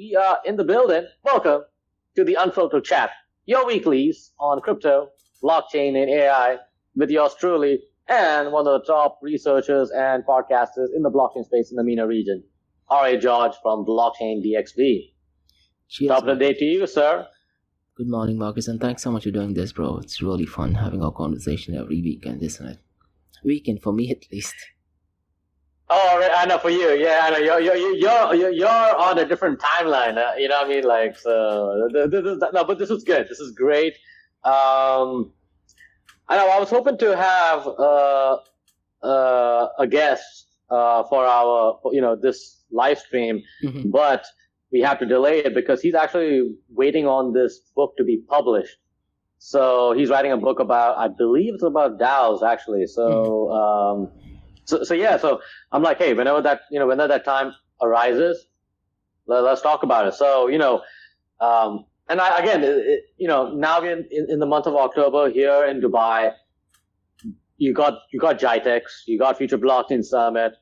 We are in the building. Welcome to the Unfiltered Chat, your weeklies on crypto, blockchain, and AI with yours truly and one of the top researchers and podcasters in the blockchain space in the MENA region, R.A. George from Blockchain DXB. Cheers, Top of the day to you, sir. Good morning, Markose, and thanks so much for doing this, bro. It's really fun having our conversation every weekend, isn't it? Weekend for me, at least. Oh, I know for you. Yeah, I know you're on a different timeline. You know what I mean? Like, so but this is good. This is great. I know I was hoping to have a guest for our this live stream, but we have to delay it because he's actually waiting on this book to be published. So he's writing a book about, I believe it's about DAOs actually. So. So I'm like, hey, whenever that time arises, let's talk about it. So, and now we're in the month of October here in Dubai. You got GITEX, you got Future Blockchain Summit.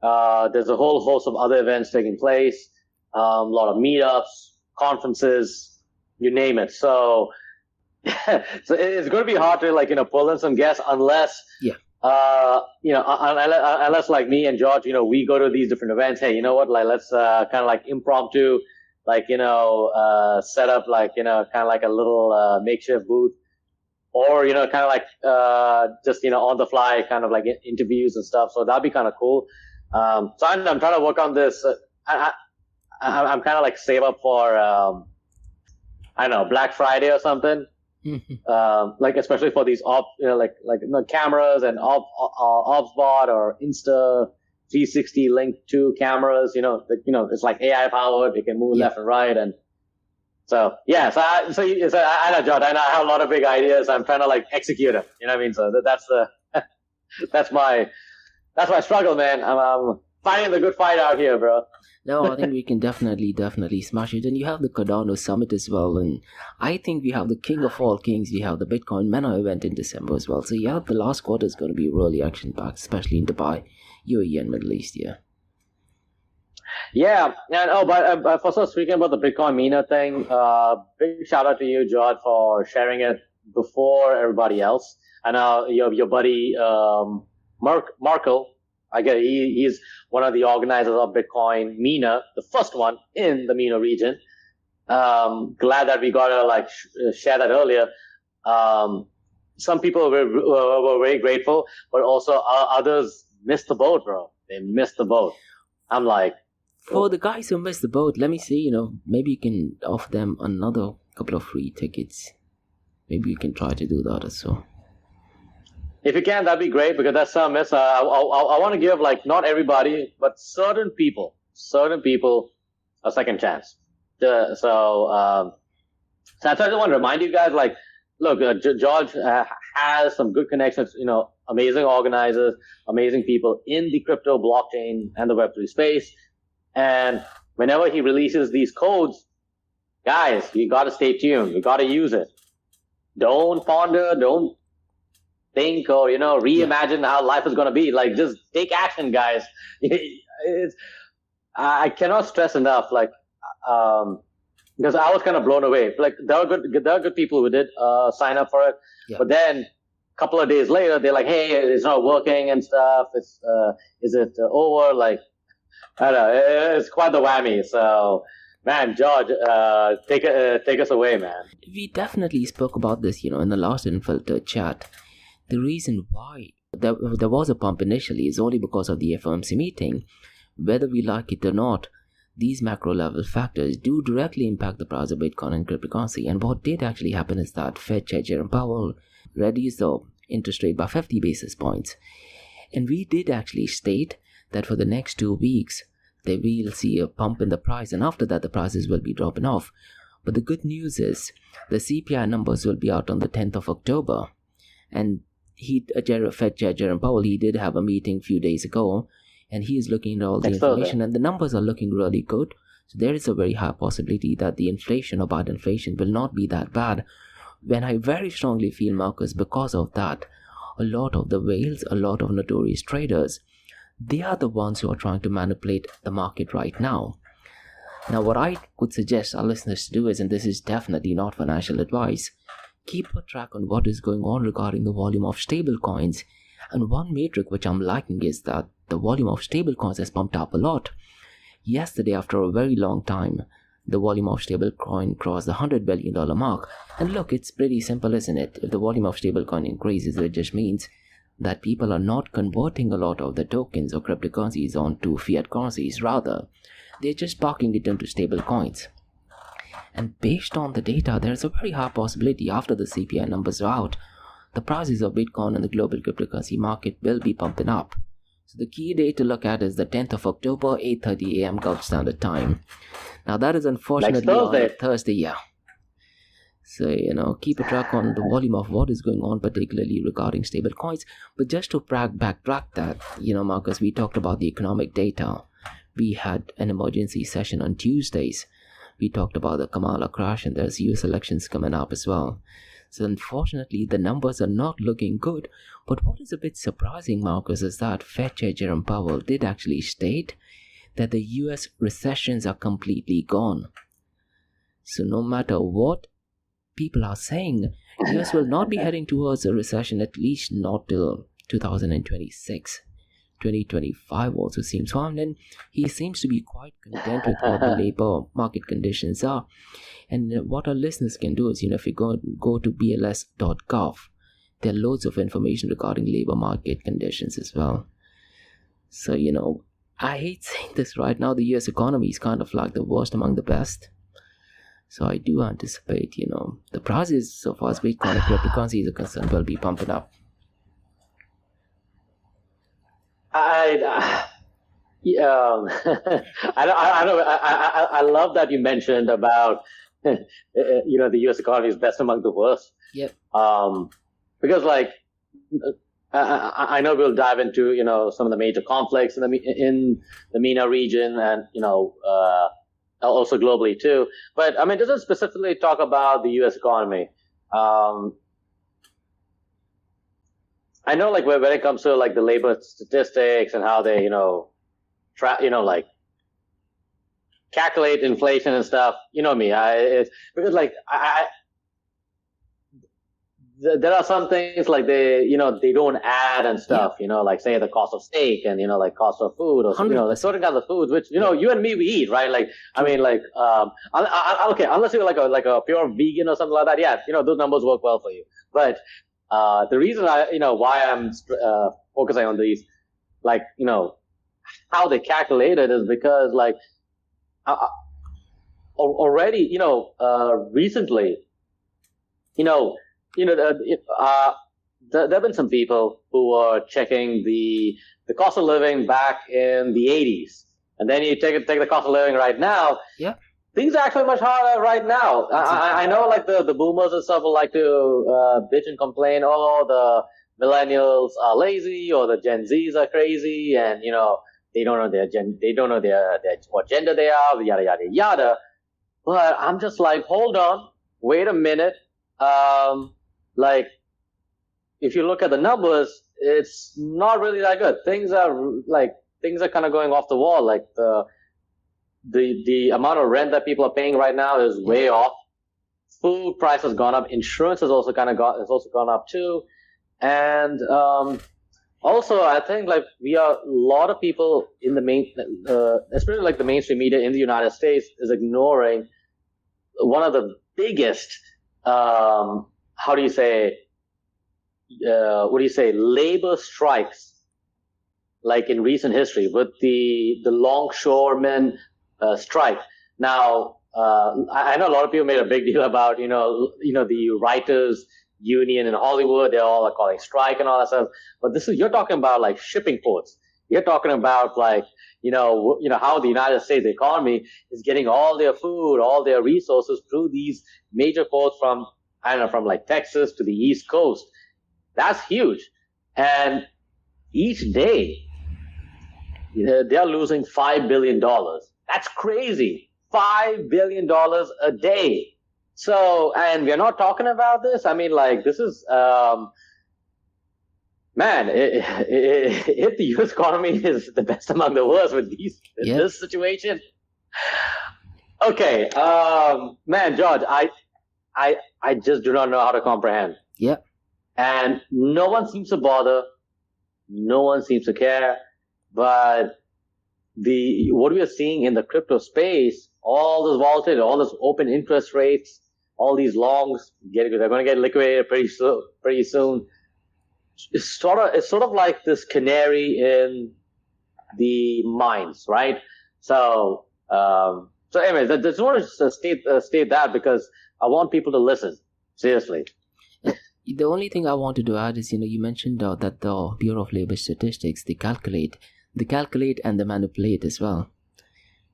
There's a whole host of other events taking place. A lot of meetups, conferences, you name it. So, so it's going to be hard to pull in some guests unless. Yeah. Unless like me and George, we go to these different events. Hey, you know what? Like, let's kind of like impromptu, set up kind of like a little makeshift booth, or kind of like just on the fly kind of like interviews and stuff. So that'd be kind of cool. So I'm trying to work on this. I'm kind of like save up for I don't know, Black Friday or something. Especially for these cameras and ObsBot or Insta 360 Link 2 cameras, it's like AI powered. It can move left and right. And so, yeah, so I know, John, I have a lot of big ideas. I'm trying to like execute them. You know what I mean? So that's my struggle, man. I'm finding the good fight out here, bro. No, I think we can definitely smash it. And you have the Cardano Summit as well. And I think we have the king of all kings. We have the Bitcoin MENA event in December as well. So yeah, the last quarter is going to be really action-packed, especially in Dubai, UAE and Middle East, yeah. Yeah, and but for speaking about the Bitcoin MENA thing, big shout out to you, George, for sharing it before everybody else. I know your buddy Markose. I guess he's one of the organizers of Bitcoin MENA, the first one in the MENA region. Glad that we got to share that earlier. Some people were very grateful, but also others missed the boat, bro. They missed the boat. I'm like, for the guys who missed the boat, let me see. Maybe you can offer them another couple of free tickets. Maybe you can try to do that as well. If you can, that'd be great, because that's some miss. I want to give not everybody, but certain people a second chance. So I just want to remind you guys, look, George has some good connections, amazing organizers, amazing people in the crypto, blockchain, and the Web3 space. And whenever he releases these codes, guys, you got to stay tuned. You got to use it. Don't ponder, don't think or reimagine how life is going to be. Just take action, guys. I cannot stress enough, because I was kind of blown away. There are good people who did sign up for it, but then a couple of days later they're like, hey, it's not working and stuff. Is it over? I don't know, it's quite the whammy. So man, George, take us away, man. We definitely spoke about this in the last Unfiltered Chat. The reason why there was a pump initially is only because of the FOMC meeting. Whether we like it or not, these macro level factors do directly impact the price of Bitcoin and cryptocurrency. And what did actually happen is that Fed Chair Jerome Powell reduced the interest rate by 50 basis points. And we did actually state that for the next 2 weeks, they will see a pump in the price, and after that the prices will be dropping off. But the good news is the CPI numbers will be out on the 10th of October. And Fed Chair Jerome Powell, he did have a meeting a few days ago, and he is looking at all the information, and the numbers are looking really good. So there is a very high possibility that the inflation or bad inflation will not be that bad. When I very strongly feel, Markose, because of that, a lot of the whales, a lot of notorious traders, they are the ones who are trying to manipulate the market right now. Now, what I would suggest our listeners to do is, and this is definitely not financial advice, keep a track on what is going on regarding the volume of stablecoins. And one metric which I'm liking is that the volume of stablecoins has pumped up a lot. Yesterday, after a very long time, the volume of stablecoin crossed the $100 billion mark. And look, it's pretty simple, isn't it? If the volume of stablecoin increases, it just means that people are not converting a lot of the tokens or cryptocurrencies onto fiat currencies. Rather, they're just parking it into stablecoins. And based on the data, there's a very high possibility after the CPI numbers are out, the prices of Bitcoin and the global cryptocurrency market will be pumping up. So the key date to look at is the 10th of October, 8:30 a.m. Gulf Standard Time. Now that is unfortunately on a Thursday, yeah. So, keep a track on the volume of what is going on, particularly regarding stable coins. But just to backtrack that, Marcus, we talked about the economic data. We had an emergency session on Tuesdays. We talked about the Kamala crash, and there's US elections coming up as well. So unfortunately, the numbers are not looking good. But what is a bit surprising, Marcus, is that Fed Chair Jerome Powell did actually state that the US recessions are completely gone. So no matter what people are saying, US will not be heading towards a recession, at least not till 2026. 2025 also seems fine, and he seems to be quite content with what the labor market conditions are. And what our listeners can do is, if you go to bls.gov, there are loads of information regarding labor market conditions as well. So, I hate saying this right now, the US economy is kind of like the worst among the best. So I do anticipate, the prices so far as Bitcoin and cryptocurrencies are concerned will be pumping up. I love that you mentioned about the U.S. economy is best among the worst. Yep. Because I know we'll dive into some of the major conflicts in the MENA region and also globally too. But doesn't specifically talk about the U.S. economy. I know, when it comes to the labor statistics and how they, calculate inflation and stuff. You know me. It's because there are some things they don't add and stuff. Yeah. Say the cost of steak and cost of food or certain kinds of foods which you and me we eat, right? Okay, unless you're like a pure vegan or something like that, yeah, those numbers work well for you, but. The reason why I'm focusing on these, how they calculate it is because already, recently, there have been some people who were checking the cost of living back in the 80s, and then you take the cost of living right now. Yeah. Things are actually much harder right now. I know the boomers and stuff will like to bitch and complain, the millennials are lazy or the Gen Zs are crazy and they don't know what gender they are, yada yada yada. But I'm just hold on, wait a minute. If you look at the numbers, it's not really that good. Things are kind of going off the wall. The amount of rent that people are paying right now is way off. Food price has gone up. Insurance has also gone up too. And also, I think we are a lot of people in the especially the mainstream media in the United States is ignoring one of the biggest labor strikes in recent history with the longshoremen strike. Now, I know a lot of people made a big deal about, the writers union in Hollywood. They're all calling strike and all that stuff. But you're talking about shipping ports. You're talking about how the United States economy is getting all their food, all their resources through these major ports from Texas to the East Coast. That's huge. And each day, they're losing $5 billion. That's crazy. $5 billion a day. So, and we're not talking about this. This is, if the U.S. economy is the best among the worst with this situation, Okay, man, George, I just do not know how to comprehend. Yeah. And no one seems to bother. No one seems to care. But what we are seeing in the crypto space, all this volatility, all this open interest rates, all these longs, they're going to get liquidated pretty soon. It's sort of like this canary in the mines, right? So, anyways, I just want to state that because I want people to listen seriously. The only thing I wanted to add is, you mentioned that the Bureau of Labor Statistics, they calculate and they manipulate as well.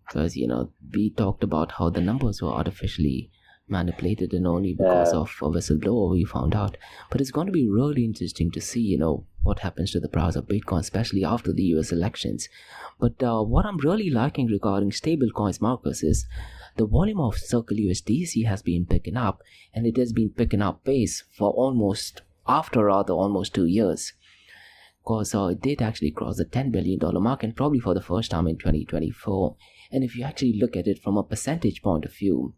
Because, we talked about how the numbers were artificially manipulated and only because of a whistleblower we found out. But it's going to be really interesting to see, what happens to the price of Bitcoin, especially after the US elections. But what I'm really liking regarding stablecoins, Markose, is the volume of Circle USDC has been picking up, and it has been picking up pace for almost 2 years. Because it did actually cross the $10 billion mark, and probably for the first time in 2024. And if you actually look at it from a percentage point of view,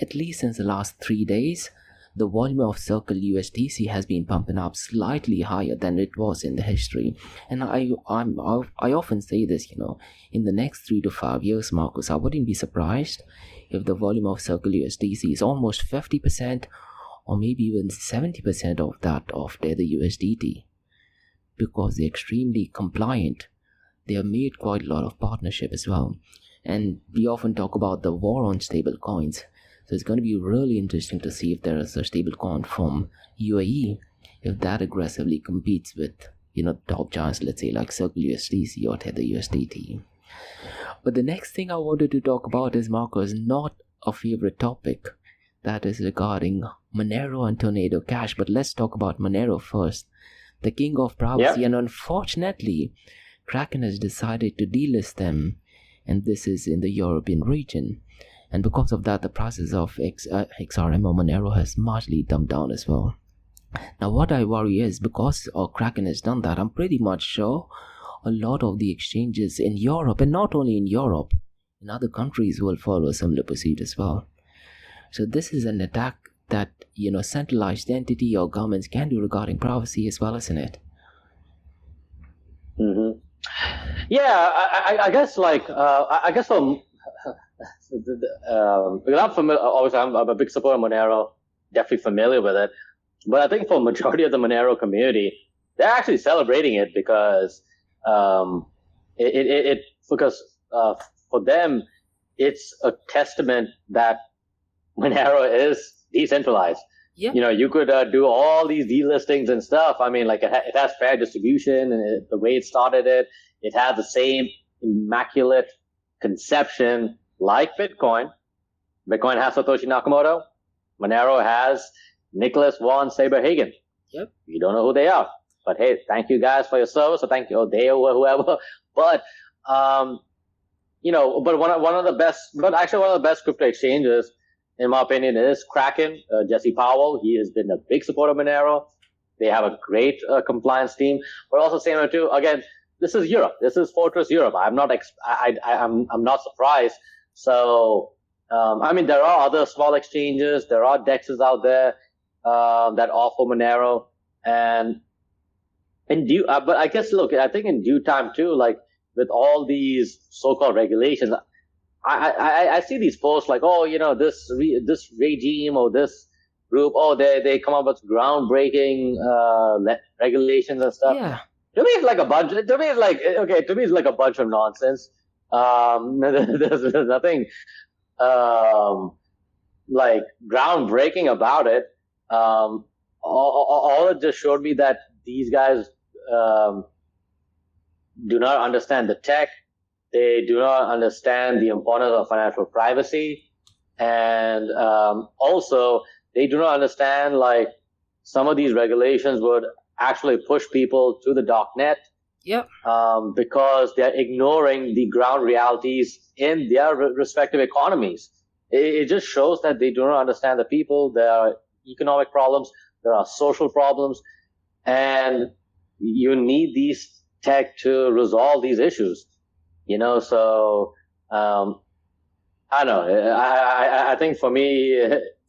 at least since the last 3 days, the volume of Circle USDC has been pumping up slightly higher than it was in the history. And I often say this, in the next 3 to 5 years, Markose, I wouldn't be surprised if the volume of Circle USDC is almost 50% or maybe even 70% of that of Tether USDT. Because they're extremely compliant. They have made quite a lot of partnership as well. And we often talk about the war on stable coins. So it's going to be really interesting to see if there is a stablecoin from UAE, if that aggressively competes with, top giants, let's say like Circle USDC or Tether USDT. But the next thing I wanted to talk about is, Markose, not a favorite topic. That is regarding Monero and Tornado Cash. But let's talk about Monero first. The king of privacy, and unfortunately, Kraken has decided to delist them, and this is in the European region. And because of that, the prices of XRM or Monero has marginally dumped down as well. Now, what I worry is, because Kraken has done that, I'm pretty much sure a lot of the exchanges in Europe, and not only in Europe, in other countries will follow a similar pursuit as well. So this is an attack that, centralized entity or governments can do regarding privacy as well, isn't it? Mm-hmm. Yeah, I guess from because I'm familiar. Obviously, I'm a big supporter of Monero. Definitely familiar with it, but I think for majority of the Monero community, they're actually celebrating it because for them, it's a testament that Monero is decentralized. Yeah. You could do all these delistings and stuff. I mean, like it has fair distribution, and the way it started it has the same immaculate conception like Bitcoin. Bitcoin has Satoshi Nakamoto. Monero has Nicholas von Saberhagen. Yep. You don't know who they are, but hey, thank you guys for your service, or thank you, or they or whoever. But but one of the best crypto exchanges, in my opinion, is Kraken. Jesse Powell, he has been a big supporter of Monero. They have a great compliance team, but also same too. Again, this is Europe. This is Fortress Europe. I'm not surprised. So, there are other small exchanges. There are DEXs out there that offer Monero, and but I guess, look, I think in due time too, like with all these so-called regulations, I see these posts like, this regime or this group, they come up with groundbreaking regulations and stuff. Yeah. To me, it's like a bunch. To me, it's like a bunch of nonsense. There's nothing like groundbreaking about it. All it just showed me that these guys do not understand the tech. They do not understand the importance of financial privacy, and also they do not understand like some of these regulations would actually push people to the darknet. Yep. Because they're ignoring the ground realities in their respective economies. It just shows that they do not understand the people. There are economic problems. There are social problems, and you need these tech to resolve these issues. So I don't know. I think for me,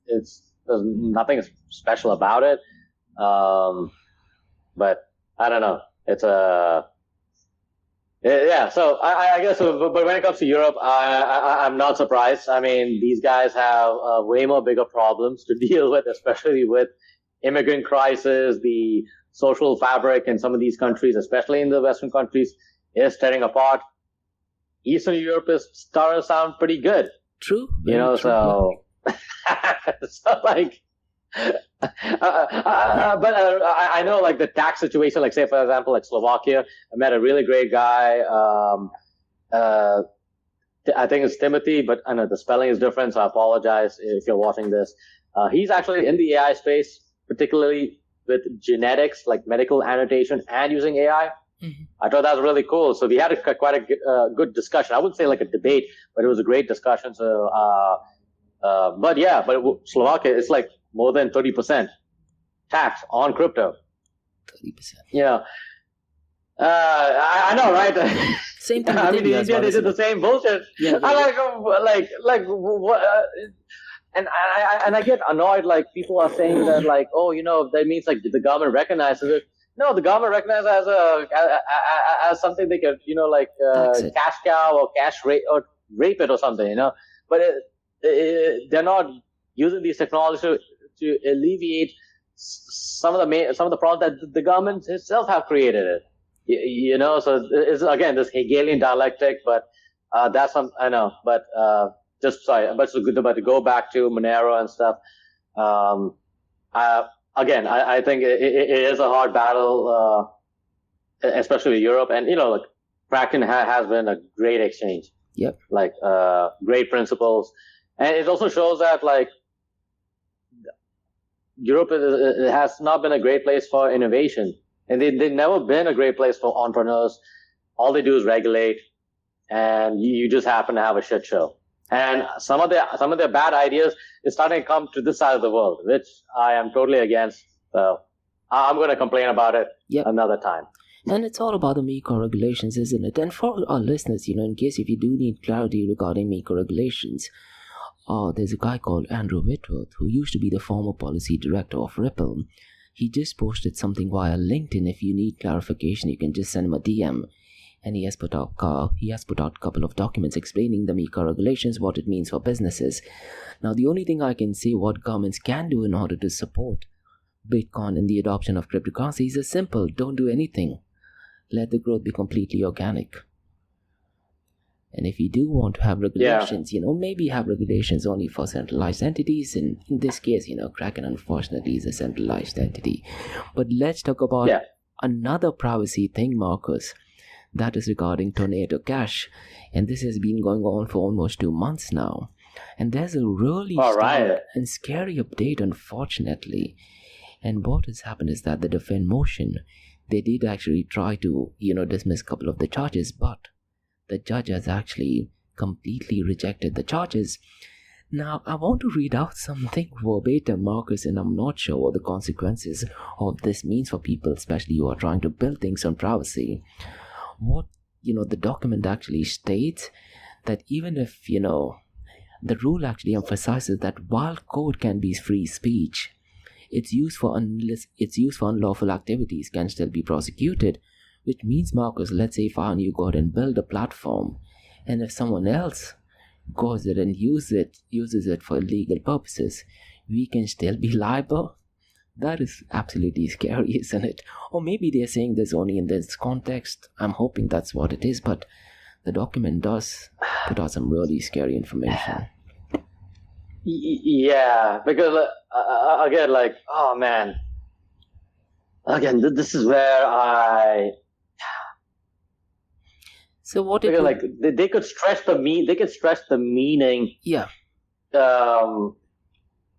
there's nothing special about it. But I don't know. It's yeah. So I guess, but when it comes to Europe, I'm not surprised. I mean, these guys have way more bigger problems to deal with, especially with immigrant crisis, the social fabric in some of these countries, especially in the Western countries, is tearing apart. Eastern Europe is starting to sound pretty good. True. You know, true, so, so like, but I know like the tax situation, like say for example, like Slovakia, I met a really great guy. I think it's Timothy, but I know the spelling is different, so I apologize if you're watching this. He's actually in the AI space, particularly with genetics, like medical annotation and using AI. Mm-hmm. I thought that was really cool. So we had quite a good discussion. I wouldn't say like a debate, but it was a great discussion. So, but Slovakia, it's like more than 30% tax on crypto. 30%. Yeah. I know, right? Same thing. I mean, in India, they did the same bullshit. Yeah, I like what? And I get annoyed. Like people are saying that, like, oh, you know, that means like the government recognizes it. No, the government recognizes as something they could, you know, like cash cow or rape it or something, you know. But they're not using these technologies to alleviate some of the problems that the government itself have created. It, you know. So it's again this Hegelian dialectic, but that's some I know. But but to go back to Monero and stuff. Again, I think it is a hard battle, especially with Europe. And, you know, like Kraken has been a great exchange. Yep. Like, great principles. And it also shows that, like, Europe it has not been a great place for innovation. And they've never been a great place for entrepreneurs. All they do is regulate. And you just happen to have a shit show. And some of their bad ideas is starting to come to this side of the world, which I am totally against. So I'm going to complain about it another time. And it's all about the MiCA regulations, isn't it? And for our listeners, you know, in case if you do need clarity regarding MiCA regulations, there's a guy called Andrew Whitworth who used to be the former policy director of Ripple. He just posted something via LinkedIn. If you need clarification, you can just send him a DM. And he has put out a couple of documents explaining the MiCA regulations, what it means for businesses. Now, the only thing I can say what governments can do in order to support Bitcoin and the adoption of cryptocurrencies is simple. Don't do anything. Let the growth be completely organic. And if you do want to have regulations, you know, maybe have regulations only for centralized entities. And in this case, you know, Kraken unfortunately is a centralized entity. But let's talk about another privacy thing, Markose. That is regarding Tornado Cash. And this has been going on for almost 2 months now. And there's a really and scary update, unfortunately. And what has happened is that the Defend Motion, they did actually try to, you know, dismiss a couple of the charges, but the judge has actually completely rejected the charges. Now, I want to read out something verbatim, Markose, and I'm not sure what the consequences of this means for people, especially who are trying to build things on privacy. What, you know, the document actually states that even if, you know, the rule actually emphasizes that while code can be free speech, its use for unlawful activities can still be prosecuted, which means, Markose, let's say if I and you go out and build a platform, and if someone else goes there and uses it for illegal purposes, we can still be liable. That is absolutely scary, isn't it? Or maybe they're saying this only in this context. I'm hoping that's what it is, but the document does put out some really scary information. Yeah, because again, like, oh man, again, this is where So what? Like they could stress the meaning. Yeah.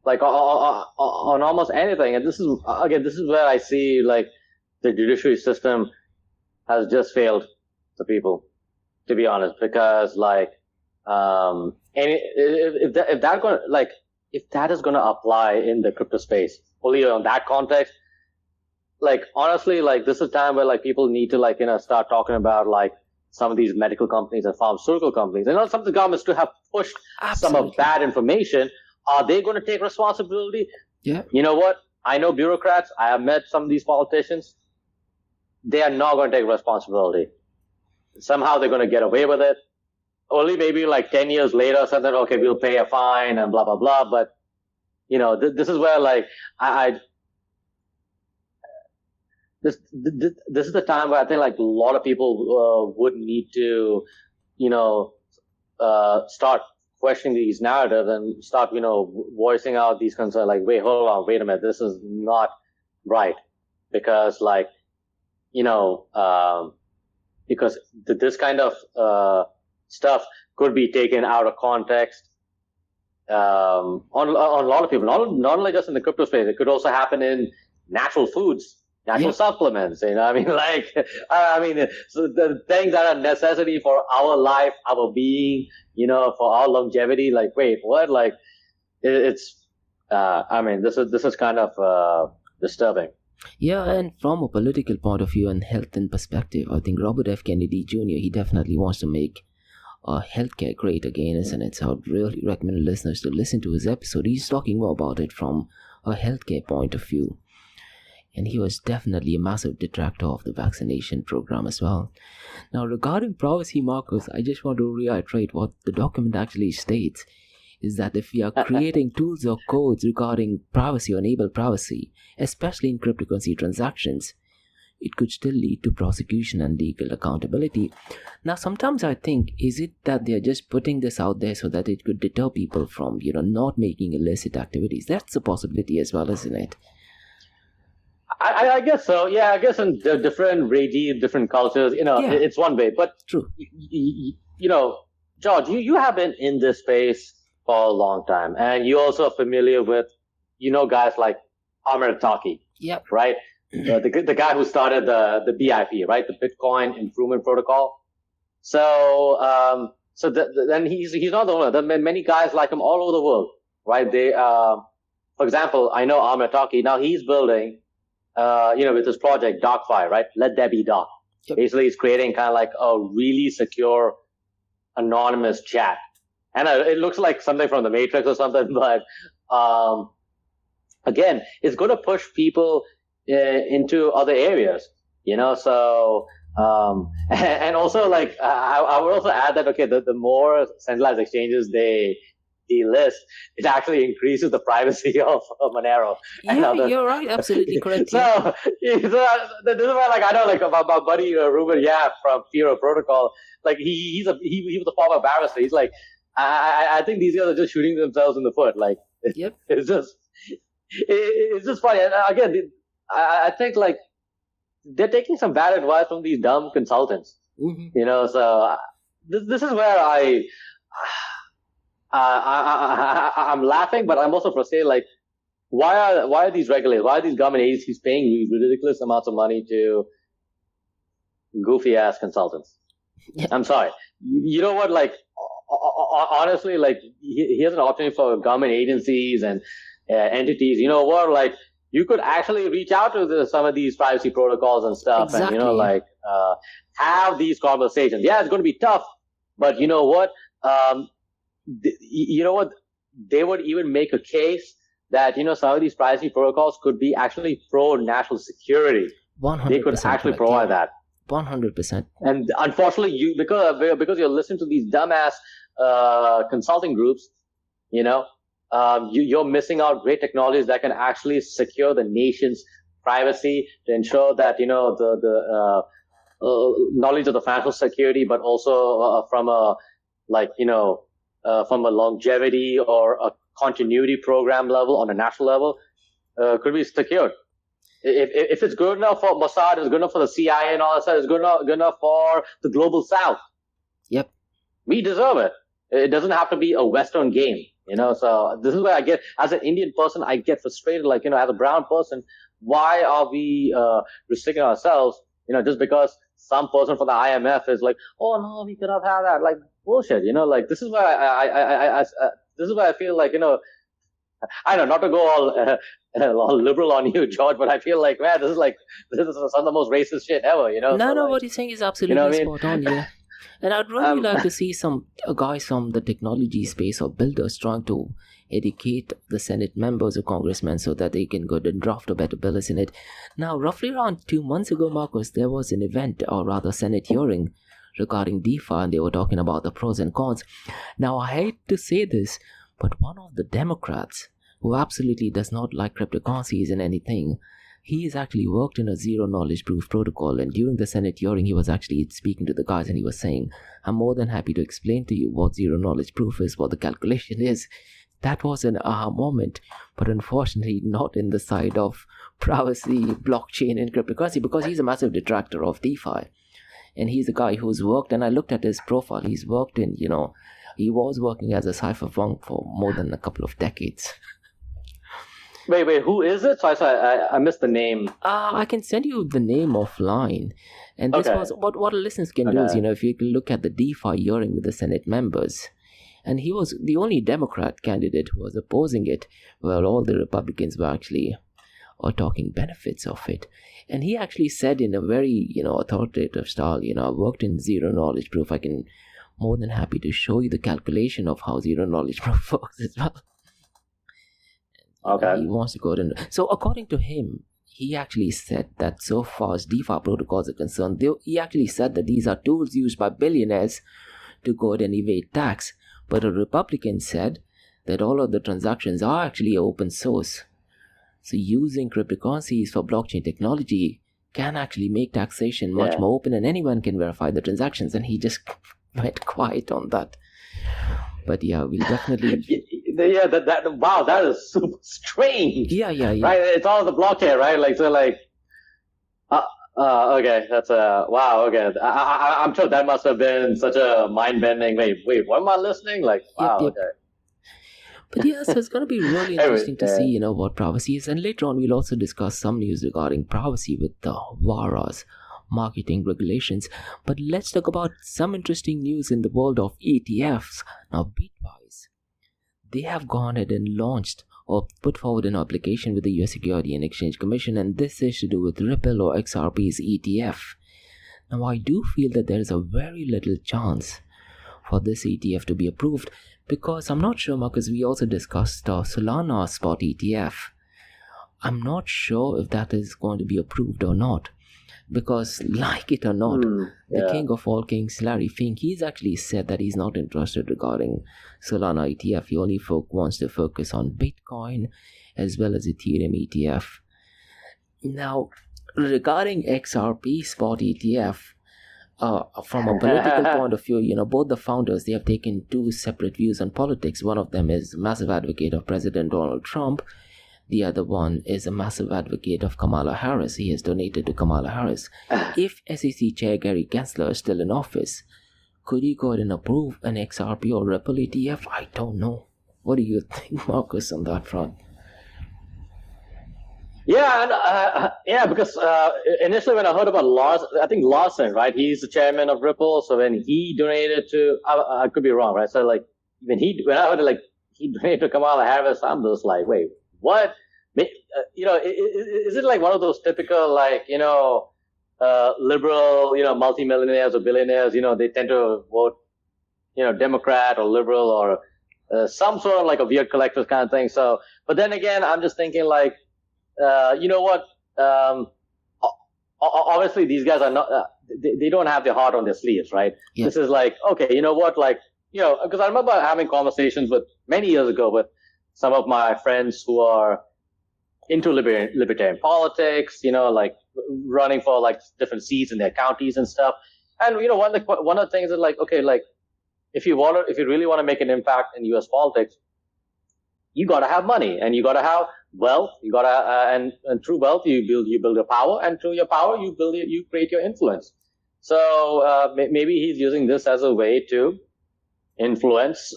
Like on almost anything, and this is where I see like the judiciary system has just failed the people, to be honest, because like if that is gonna apply in the crypto space, only on that context, like honestly, like this is a time where like people need to like, you know, start talking about like some of these medical companies and pharmaceutical companies, and some of the governments to have pushed some of bad information, are they going to take responsibility? Yeah. You know what? I know bureaucrats. I have met some of these politicians. They are not going to take responsibility. Somehow they're going to get away with it. Only maybe like 10 years later, something, okay, we'll pay a fine and blah, blah, blah. But, this is where like, this is the time where I think like a lot of people would need to, start questioning these narratives and start, voicing out these concerns like, wait, hold on, wait a minute, this is not right. Because like, because this kind of stuff could be taken out of context on a lot of people, not only just in the crypto space. It could also happen in natural foods, natural supplements. So the things that are necessity for our life, our being, for our longevity. Like, wait, what? Like, this is kind of disturbing. Yeah, and from a political point of view and health and perspective, I think Robert F. Kennedy Jr., he definitely wants to make healthcare great again, isn't it? So I'd really recommend listeners to listen to his episode. He's talking more about it from a healthcare point of view. And he was definitely a massive detractor of the vaccination program as well. Now, regarding privacy, Markose, I just want to reiterate what the document actually states, is that if we are creating tools or codes regarding privacy or enable privacy, especially in cryptocurrency transactions, it could still lead to prosecution and legal accountability. Now, sometimes I think, is it that they're just putting this out there so that it could deter people from, not making illicit activities? That's a possibility as well, isn't it? I guess so. Yeah, I guess in the different regimes, different cultures, it's one way. But, true. George, you have been in this space for a long time. And you also are familiar with, guys like Amir Taki. Yep. Right? The guy who started the BIP, right? The Bitcoin Improvement Protocol. So, then he's not the only one. There are many guys like him all over the world, right? They, for example, I know Amir Taki. Now he's building, with his project DocFi, right? Let there be Doc. Yep. Basically, he's creating kind of like a really secure, anonymous chat. And it looks like something from the Matrix or something, but again, it's going to push people into other areas, so and also like I would also add that, okay, the more centralized exchanges they delist, it actually increases the privacy of Monero. Yeah, you're right, absolutely correct. So this is why, like, I know, like, about my buddy Ruben Yap from Fear of Protocol, like he was a former barrister. He's like, I think these guys are just shooting themselves in the foot. Like, yep. it's just funny. And again, I think like they're taking some bad advice from these dumb consultants. Mm-hmm. So this is where I'm laughing, but I'm also frustrated. Like, why are these regulators, why are these government agencies paying these ridiculous amounts of money to goofy ass consultants? Yeah. I'm sorry. You know what? Like, honestly, like, here's an opportunity for government agencies and entities. You know what? Like, you could actually reach out to some of these privacy protocols and stuff, exactly. And have these conversations. Yeah, it's going to be tough, but you know what? They would even make a case that some of these privacy protocols could be actually pro national security. 100%. They could actually provide that. 100%. And unfortunately, because you're listening to these dumbass consulting groups, you're missing out great technologies that can actually secure the nation's privacy to ensure that the knowledge of the financial security, but also from a longevity or a continuity program level on a national level, could be secured. If it's good enough for Mossad, it's good enough for the CIA and all that stuff, it's good enough for the global South. Yep. We deserve it. It doesn't have to be a Western game, So this is where I get, as an Indian person, I get frustrated. Like, as a brown person, why are we restricting ourselves? Just because some person from the IMF is like, oh no, we cannot have that. Like, bullshit. Like, this is where this is where I feel like I don't know, not to go all liberal on you, George, but I feel like, man, this is some of the most racist shit ever, you know? No, what you're saying is absolutely spot on, yeah. And I'd really like to see some guys from the technology space or builders trying to educate the Senate members or congressmen so that they can go and draft a better bill, isn't it? Now, roughly around 2 months ago, Markose, there was an event, or rather Senate hearing regarding DeFi, and they were talking about the pros and cons. Now, I hate to say this, but one of the Democrats who absolutely does not like cryptocurrencies and anything, he has actually worked in a zero knowledge proof protocol, and during the Senate hearing he was actually speaking to the guys and he was saying, I'm more than happy to explain to you what zero knowledge proof is, what the calculation is. That was an aha moment, but unfortunately not in the side of privacy, blockchain and cryptocurrency, because he's a massive detractor of DeFi. And he's a guy who's worked, and I looked at his profile, he's worked in, he was working as a cypherpunk for more than a couple of decades. Wait, who is it? So I missed the name. I can send you the name offline. And this was what listeners can do is, if you can look at the DeFi hearing with the Senate members. And he was the only Democrat candidate who was opposing it, while all the Republicans were actually talking benefits of it. And he actually said in a very, authoritative style, I worked in zero knowledge proof. I can more than happy to show you the calculation of how zero knowledge proof works as well. Okay. He wants to go in. So according to him, he actually said that so far as DeFi protocols are concerned, he actually said that these are tools used by billionaires to go and evade tax. But a Republican said that all of the transactions are actually open source. So using cryptocurrencies for blockchain technology can actually make taxation much more open, and anyone can verify the transactions. And he just went quiet on that. But yeah, we'll definitely... Yeah, wow, that is super strange. Yeah. Right, it's all the blockchain, right? Okay, that's wow. Okay, I'm sure that must have been such a mind-bending. Wait, what am I listening? Wow. Yep. Okay. But yeah, so it's going to be really interesting to see, what privacy is. And later on, we'll also discuss some news regarding privacy with the VARA's marketing regulations. But let's talk about some interesting news in the world of ETFs. Now, Bitwise, they have gone ahead and launched or put forward an application with the US Security and Exchange Commission, and this is to do with Ripple or XRP's ETF. Now, I do feel that there is a very little chance for this ETF to be approved, because I'm not sure, Markose, we also discussed Solana spot ETF. I'm not sure if that is going to be approved or not. Because, like it or not, the king of all kings, Larry Fink, he's actually said that he's not interested regarding Solana ETF. He only wants to focus on Bitcoin as well as Ethereum ETF. Now, regarding XRP spot ETF, from a political point of view, both the founders, they have taken two separate views on politics. One of them is a massive advocate of President Donald Trump. The other one is a massive advocate of Kamala Harris. He has donated to Kamala Harris. If SEC Chair Gary Gensler is still in office, could he go ahead and approve an XRP or Ripple ETF? I don't know. What do you think, Markose, on that front? Yeah, because initially when I heard about Lawson, right? He's the chairman of Ripple. So when he donated to, I could be wrong, right? So when I heard he donated to Kamala Harris, I'm just like, wait, what? Is it like one of those typical liberal, multimillionaires or billionaires? They tend to vote, Democrat or liberal or some sort of like a weird collectors kind of thing. So, but then again, I'm just thinking obviously these guys are not, they don't have their heart on their sleeves, right? Yeah. This is okay, because I remember having conversations many years ago with some of my friends who are into libertarian politics, running for different seats in their counties and stuff. And, one of the things is if you really want to make an impact in U.S. politics, you got to have money and you got to have wealth. You got to, and through wealth, you build your power, and through your power, you create your influence. So, maybe he's using this as a way to influence,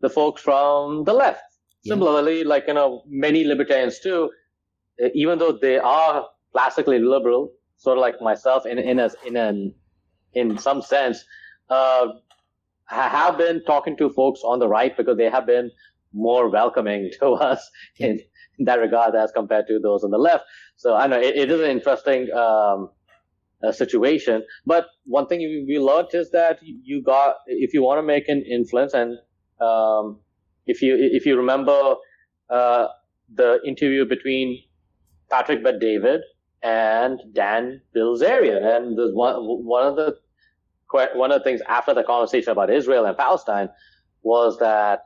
the folks from the left. Yeah. Similarly, many libertarians too, even though they are classically liberal, sort of like myself in some sense, have been talking to folks on the right because they have been more welcoming to us in that regard as compared to those on the left. So I know it is an interesting situation. But one thing we learned is that if you want to make an influence, and if you remember the interview between Patrick Bet-David and Dan Bilzerian, and there's one of the things after the conversation about Israel and Palestine was that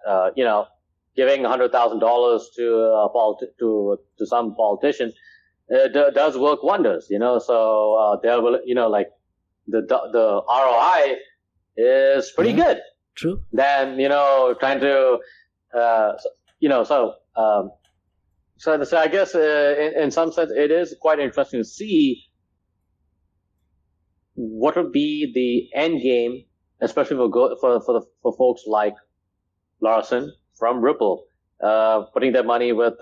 giving $100,000 to some politician does work wonders, so there will, like the ROI is pretty good. True. Then trying to so I guess in some sense it is quite interesting to see what would be the end game, especially for folks like Larson from Ripple, putting their money with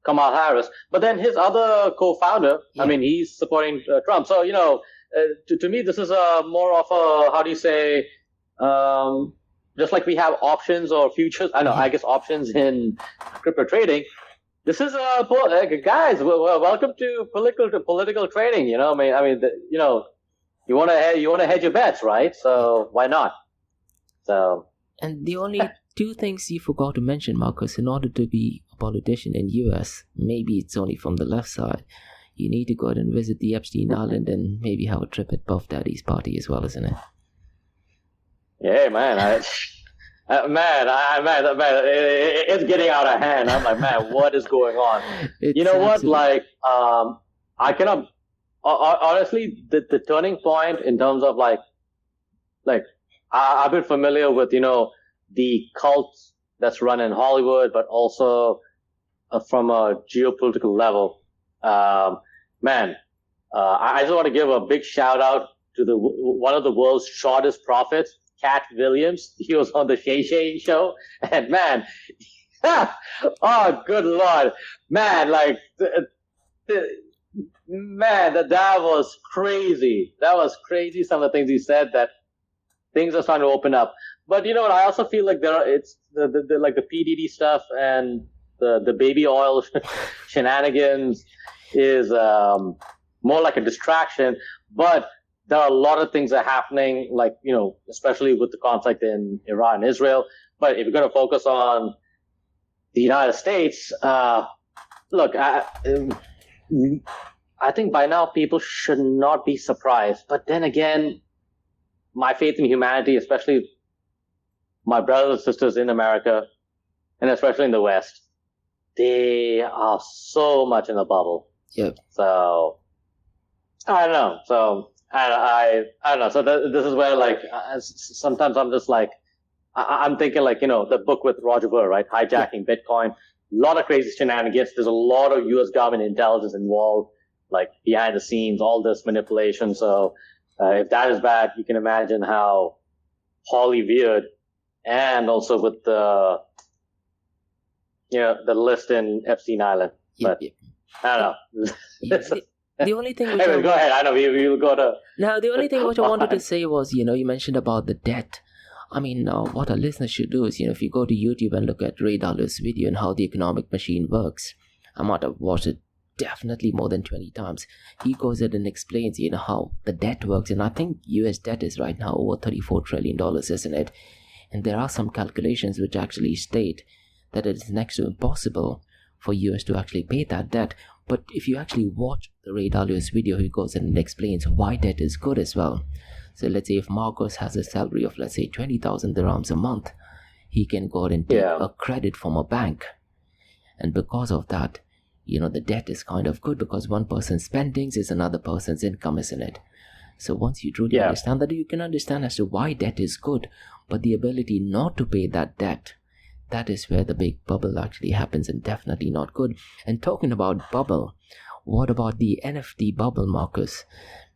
Kamala Harris. But then his other co-founder, I mean, he's supporting Trump. So to me, this is more of a, how do you say, just like we have options or futures. I guess options in crypto trading. This is guys. Welcome to political trading. you want to hedge your bets, right? So why not? So. And the only two things you forgot to mention, Markose, in order to be a politician in US, maybe it's only from the left side, you need to go out and visit the Epstein Island and maybe have a trip at Puff Daddy's party as well, isn't it? Yeah, man. It's getting out of hand. I'm like, man, what is going on? You know what? Like, I cannot. Honestly, the turning point in terms of like I've been familiar with the cult that's run in Hollywood, but also from a geopolitical level. I just want to give a big shout out to one of the world's shortest prophets, Cat Williams. He was on the Shay Shay show, and man, oh good lord, man, like man, that was crazy. That was crazy. Some of the things he said, that things are starting to open up. But you know what? I also feel like it's the like the PDD stuff and the baby oil shenanigans is more like a distraction. But there are a lot of things that are happening, like especially with the conflict in Iran and Israel. But if you're going to focus on the United States, look, I think by now people should not be surprised. But then again, my faith in humanity, especially my brothers and sisters in America, and especially in the West, they are so much in a bubble. Yep. So I don't know. So I don't know. So this is where sometimes I'm just like I'm thinking the book with Roger Ver, right? Hijacking Bitcoin. A lot of crazy shenanigans. There's a lot of U.S. government intelligence involved, like behind the scenes, all this manipulation. So if that is bad, you can imagine how wholly weird, and also with the list in Epstein Island. But I don't know. The only thing. Anyway, go ahead. I know we will go to. Now, the only thing which I wanted to say was, you mentioned about the debt. I mean, what our listeners should do is, if you go to YouTube and look at Ray Dalio's video and how the economic machine works, I might have watched it definitely more than 20 times. He goes ahead and explains, how the debt works. And I think US debt is right now over $34 trillion, isn't it? And there are some calculations which actually state that it is next to impossible for US to actually pay that debt. But if you actually watch the Ray Dalio's video, he goes and explains why debt is good as well. So let's say if Markose has a salary of, let's say, 20,000 dirhams a month, he can go out and take a credit from a bank. And because of that, the debt is kind of good, because one person's spendings is another person's income, isn't it? So once you truly understand that, you can understand as to why debt is good. But the ability not to pay that debt, that is where the big bubble actually happens, and definitely not good. And talking about bubble, what about the NFT bubble, Markose?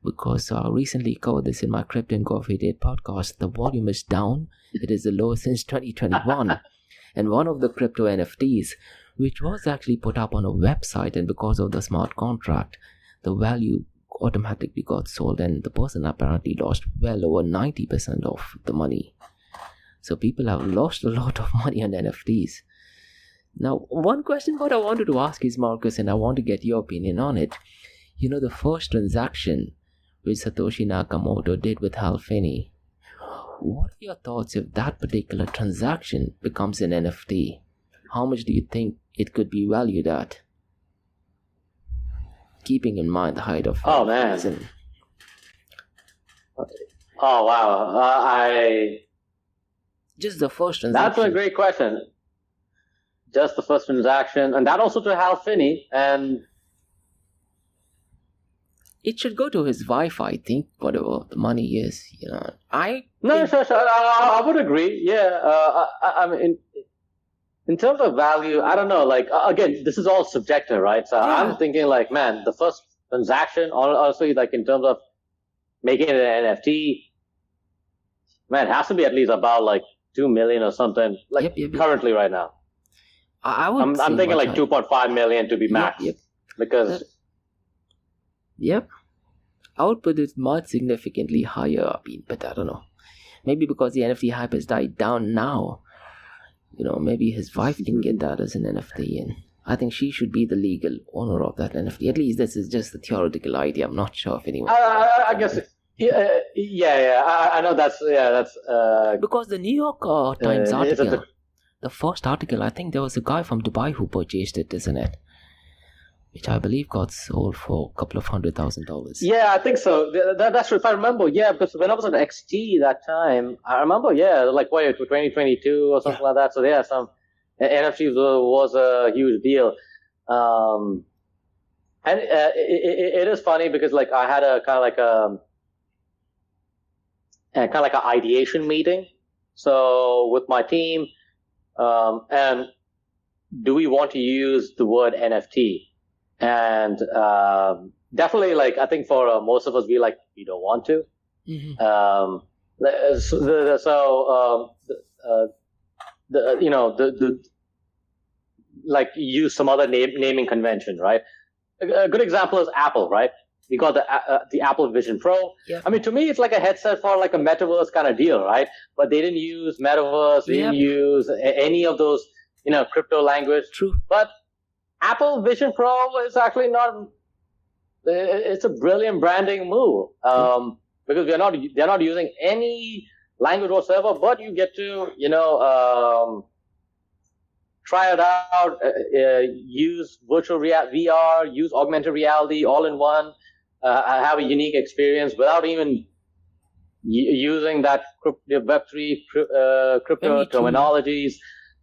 Because I recently covered this in my Crypto and Coffee Date podcast. The volume is down. It is the lowest since 2021. And one of the crypto NFTs, which was actually put up on a website, and because of the smart contract, the value automatically got sold, and the person apparently lost well over 90% of the money. So people have lost a lot of money on NFTs. Now, one question what I wanted to ask is, Markose, and I want to get your opinion on it. The first transaction which Satoshi Nakamoto did with Hal Finney, what are your thoughts if that particular transaction becomes an NFT? How much do you think it could be valued at? Keeping in mind the height of... Oh, man. Oh, wow. Just the first transaction. That's a great question. Just the first transaction. And that also to Hal Finney. And it should go to his wife, I think, whatever the money is. Sure. I would agree. Yeah. I mean, in terms of value, I don't know. Like, again, this is all subjective, right? So yeah. I'm thinking, like, man, the first transaction, honestly, like in terms of making it an NFT, man, it has to be at least about like 2 million or something. Like currently, right now. I'm thinking like 2.5 million to be max. Because. Yep. I would put it much significantly higher, but I don't know. Maybe because the NFT hype has died down now. Maybe his wife can get that as an NFT, and I think she should be the legal owner of that NFT. At least this is just a theoretical idea. I'm not sure if anyone. I guess. Yeah. I know that's. Because the New York Times article, the first article, I think there was a guy from Dubai who purchased it, isn't it? Which I believe got sold for a couple of $100,000. Yeah, I think so. That's true. If I remember, because when I was at XT that time, I remember, like 2022 or something like that. So yeah, some NFTs was a huge deal. And it is funny because like I had a kind of like an ideation meeting. So with my team, and do we want to use the word NFT? And definitely, like I think for most of us, we don't want to. Mm-hmm. Like use some other naming convention, right? A good example is Apple, right? We got the Apple Vision Pro. Yeah. I mean, to me, it's like a headset for like a metaverse kind of deal, right? But they didn't use metaverse. They didn't use any of those, crypto language. True. But Apple Vision Pro is actually not. It's a brilliant branding move because they're not using any language whatsoever. But you get to try it out, use virtual VR, use augmented reality all in one, have a unique experience without even using that Web3 crypto terminologies.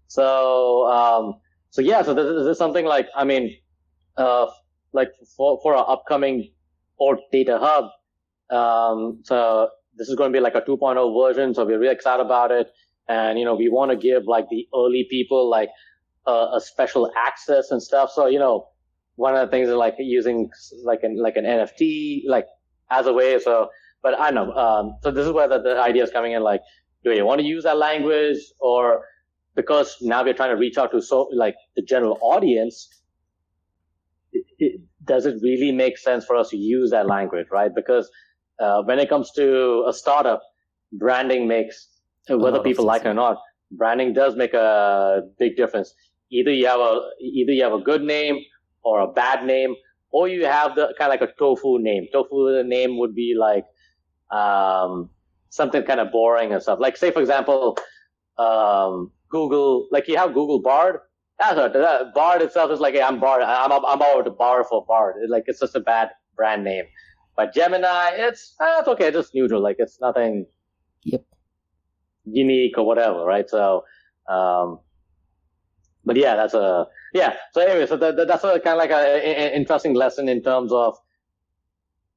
So this is something like, I mean, like for our upcoming Port Data Hub. So this is going to be like a 2.0 version. So we're really excited about it. And, we want to give like the early people like a special access and stuff. So, one of the things is like using like an NFT, like as a way. So, but I don't know. So this is where the idea is coming in. Like, do you want to use that language, or because now we're trying to reach out to the general audience, does it really make sense for us to use that language, right? Because when it comes to a startup, branding makes, whether people like it or not, branding does make a big difference. Either you have a good name or a bad name, or you have the kind of like a tofu name. Tofu name would be like something kind of boring and stuff. Like say for example, Google, like you have Google Bard. Bard itself is like, hey, I'm Bard. I'm about to bar for Bard. It's just a bad brand name. But Gemini, it's okay. It's just neutral. Like it's nothing unique or whatever, right? So, but yeah, So anyway, so that's a kind of like an interesting lesson in terms of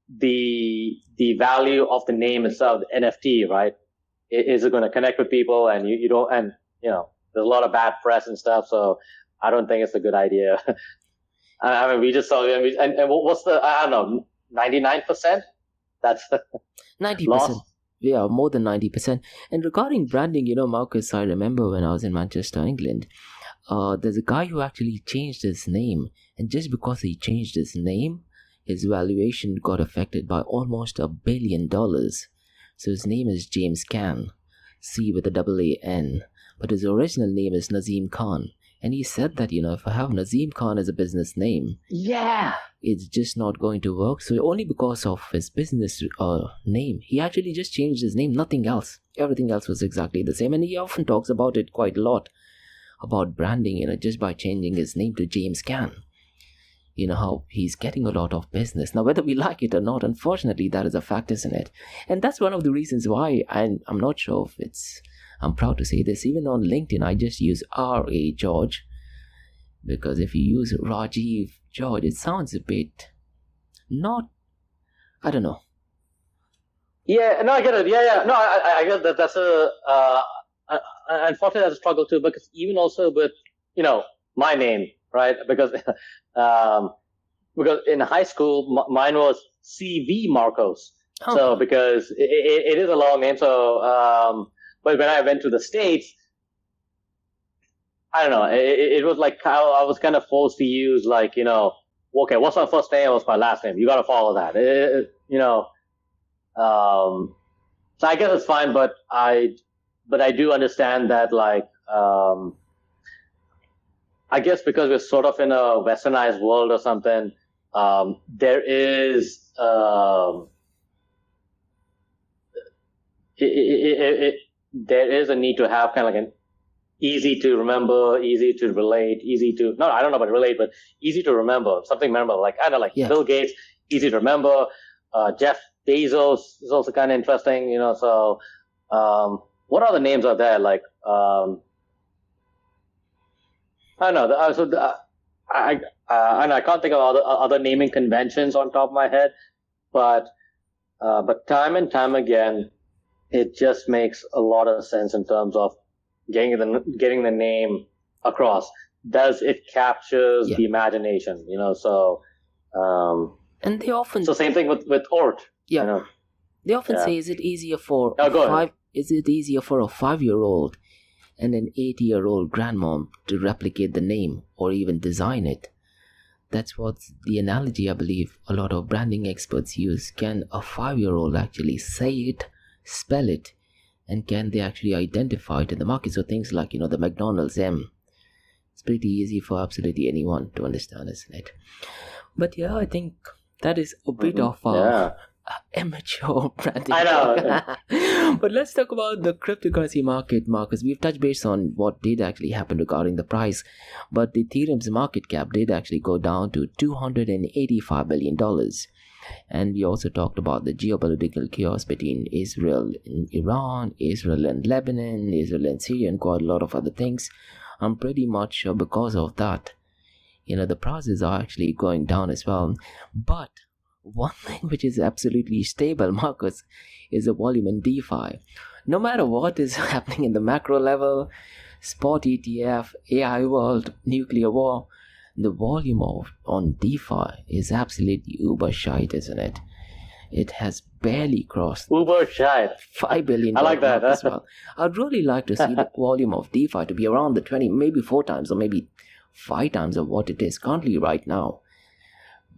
the value of the name itself, the NFT, right? Is it going to connect with people? And you don't, and there's a lot of bad press and stuff. So I don't think it's a good idea. I mean, we just saw, and what's the, I don't know, 99%? That's 90%. Yeah, more than 90%. And regarding branding, Markose, I remember when I was in Manchester, England, there's a guy who actually changed his name. And just because he changed his name, his valuation got affected by almost $1 billion. So his name is James Can. C with a double A-N. But his original name is Nazim Khan. And he said that, if I have Nazim Khan as a business name, it's just not going to work. So only because of his business name, he actually just changed his name, nothing else. Everything else was exactly the same. And he often talks about it quite a lot, about branding, just by changing his name to James Khan. How he's getting a lot of business. Now, whether we like it or not, unfortunately, that is a fact, isn't it? And that's one of the reasons why I'm not sure if I'm proud to say this. Even on LinkedIn, I just use R.A. George. Because if you use Rajiv George, it sounds a bit I don't know. Yeah, no, I get it. Yeah. No, I get that. That's unfortunately, that's a struggle too, because even also with, my name, right? Because in high school, mine was CV Markose. Oh. So because it is a long name. So, but when I went to the States, I don't know, it was like how I was kind of forced to use okay, what's my first name? What's my last name? You got to follow that. So I guess it's fine, but I do understand that I guess because we're sort of in a westernized world or something, there is there is a need to have kind of like an easy to remember, easy to relate, I don't know about relate, but easy to remember, something memorable, Bill Gates, easy to remember. Jeff Bezos is also kind of interesting, so what other names are there? I don't know. I can't think of other naming conventions on top of my head, but time and time again, it just makes a lot of sense in terms of getting the name across. Does it captures the imagination? So. And they often. So same thing with Ort. Yeah. They often say, is it easier for a 5-year-old and an 80-year-old grandmom to replicate the name or even design it? That's what's the analogy I believe a lot of branding experts use. Can a 5-year-old actually say it, spell it, and can they actually identify it in the market? So things like, the McDonald's M. It's pretty easy for absolutely anyone to understand, isn't it? But yeah, I think that is a bit of amateur branding. I know. But let's talk about the cryptocurrency market, Marcus. We've touched base on what did actually happen regarding the price, but the Ethereum's market cap did actually go down to $285 billion. And we also talked about the geopolitical chaos between Israel and Iran, Israel and Lebanon, Israel and Syria, and quite a lot of other things. I'm pretty much sure because of that, the prices are actually going down as well. But one thing which is absolutely stable, Marcus, is the volume in DeFi. No matter what is happening in the macro level, spot ETF, AI world, nuclear war, the volume on DeFi is absolutely uber shite, isn't it? It has barely crossed uber shite $5 billion. I like that as well. I'd really like to see the volume of DeFi to be around the 20, maybe 4 times or maybe 5 times of what it is currently right now.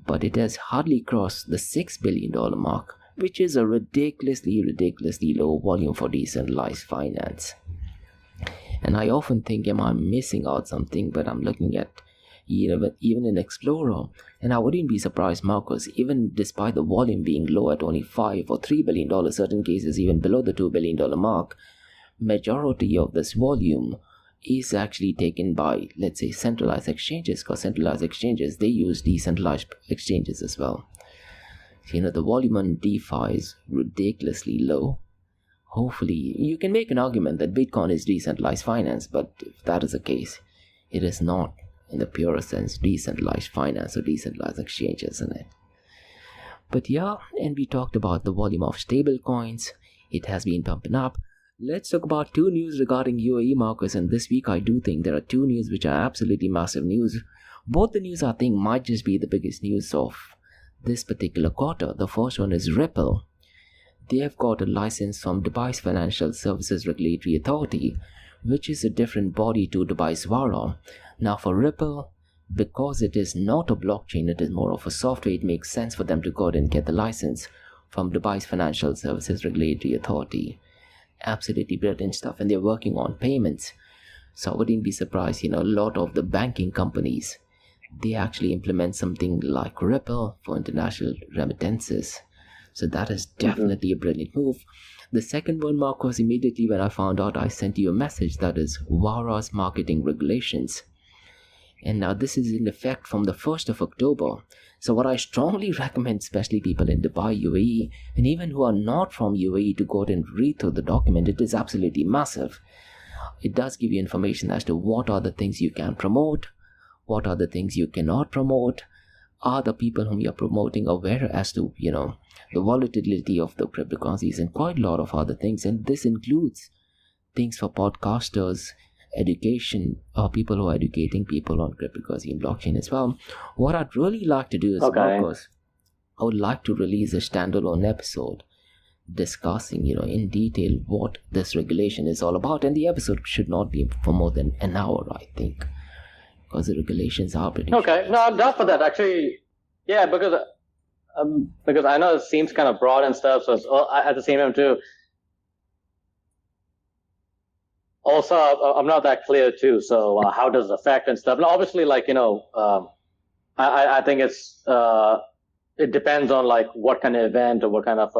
But it has hardly crossed the $6 billion mark, which is a ridiculously low volume for decentralized finance. And I often think, am I missing out something? But I'm looking at even in Explorer, and I wouldn't be surprised, Marcos, even despite the volume being low at only $5 or $3 billion, certain cases even below the $2 billion mark, majority of this volume is actually taken by, let's say, centralized exchanges, because centralized exchanges, they use decentralized exchanges as well. The volume on DeFi is ridiculously low. Hopefully, you can make an argument that Bitcoin is decentralized finance, but if that is the case, it is not in the purest sense decentralized finance or decentralized exchanges, isn't it? But yeah, and we talked about the volume of stablecoins. It has been pumping up. Let's talk about 2 news regarding UAE, Marcus. And this week I do think there are 2 news which are absolutely massive news. Both the news I think might just be the biggest news of this particular quarter. The first one is Ripple. They have got a license from Dubai's Financial Services Regulatory Authority, which is a different body to Dubai's VARA. Now for Ripple, because it is not a blockchain, it is more of a software, it makes sense for them to go ahead and get the license from Dubai's Financial Services Regulatory Authority. Absolutely brilliant stuff. And they're working on payments. So I wouldn't be surprised, a lot of the banking companies, they actually implement something like Ripple for international remittances. So that is definitely a brilliant move. The second one, Markose, immediately when I found out, I sent you a message, that is VARA's marketing regulations. And now this is in effect from the 1st of October. So what I strongly recommend, especially people in Dubai, UAE, and even who are not from UAE, to go out and read through the document. It is absolutely massive. It does give you information as to what are the things you can promote, what are the things you cannot promote, are the people whom you're promoting aware as to, the volatility of the cryptocurrencies, and quite a lot of other things. And this includes things for podcasters, education, people who are educating people on cryptocurrency and blockchain as well. What I'd really like to do is, Markose, I would like to release a standalone episode discussing, in detail what this regulation is all about. And the episode should not be for more than an hour, I think, because the regulations are pretty no, I'm down for that, actually. Yeah, because I know it seems kind of broad and stuff, so at the same time too, also I'm not that clear too, so how does it affect and stuff. And obviously, I think it depends on what kind of event or what kind of